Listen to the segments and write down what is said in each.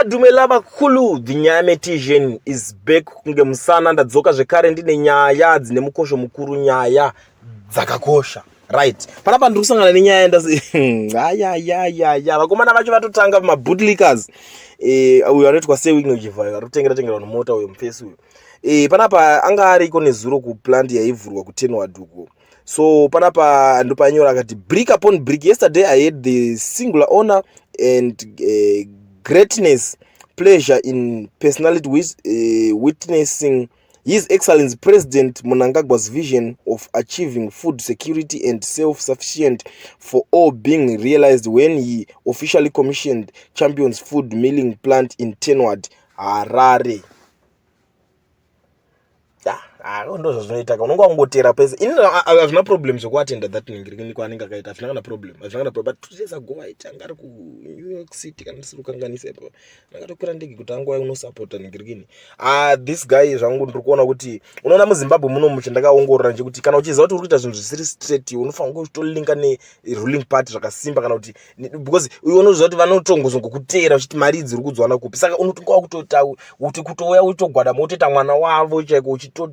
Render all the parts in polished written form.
Dumela bakulu Vinyame Tijen is back kunge musana ndadzoka zvekare ndine nyaya dzine mukosho mukuru nyaya dzakakosha right panapa ndiri kusangana nenyaya ndazi ya vakomana vacho vatotanga mabootlickers uyo anoitwa seWicknell uchivhara arotengera vanhu mota uyo mupesi uyo panapa anga ariko nezuro kuplant yaivhurwa kuTenward uko. So panapa ndopanyora akati brick upon brick. Yesterday I had the singular honor and greatness pleasure in personality witnessing His Excellency President Mnangagwa's vision of achieving food security and self-sufficient for all being realized when he officially commissioned Champions Food Milling Plant in Tenward, Harare. Ndo zvinoita unonga ungotera pese hazvina problem zvekuatenda that ningirikini kwaanenge akaita hazvina kana problem but tutesa goa ita ngari ku New York City kana ndisiri kukanganisa ipo ndakatokwira ndege kuti angwa unosupporta ningirikini this guy zvangu ndiri kuona kuti unoona muZimbabwe muno muchandakaongorora nje kuti kana uchiziva kuti uri kuita zvinhu zvisiri straight unofanira kutolinka neruling party zvakasimba kana kuti because unoziva kuti vanotongozongokutera uchiti mari dziri kudzwana kupi saka unotonga kutota kuti kutouya uchitogwada motoita mwana wavo chaiko uchito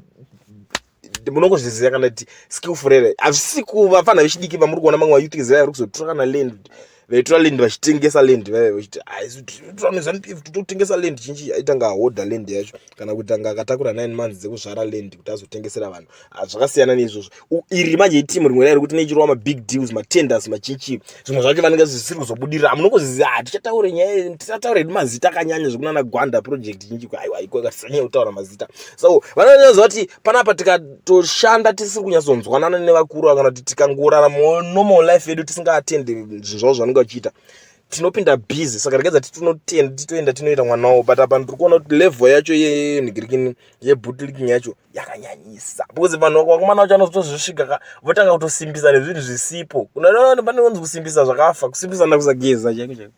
munongozviziva kana kuti skillful here hazvisi kuvafana vechidiki vamuri kuona mamwe youth zivaya vari kuzotora kana land vaitora land vachitengesa land vachiti ZANU-PF totengesa land chinji aitanga ahodha land yacho kana kuti anga akatakura 9 months dzekuzvara land kuti azotengesera vanhu zvakasiyana neizvozvo iri manje itimu rimwe rairi kuti neichirwa mabig deals matenders machinchi zvimwe zvacho vanenge zvisiri kuzobudirira munongoziziva tichataure nyaya tisataure mazita akanyanya zvekunana gwanda project chinji aiwa ikakasanyanya kutaura mazita so vanonyaziva kuti panapa tikatoshanda tisiri kunyatsonzwanana nevakuru kana kuti tikangorarama normal life yedu tisingaatendi zvinhu zvavo zvanenge vachiita tinopinda busy saka regedza titoenda tinoita mwana wavo but apa ndiri kuona kuti level yacho yenigirikini yebootlicking yacho yakanyanyisa because vanhu vakomana vacho vanozotozvisvika votanga kutosimbisa nezvinhu zvisipo unaona pane kunzi kusimbisa zvakafa kusimbisa ndakusageza chaiko chaiko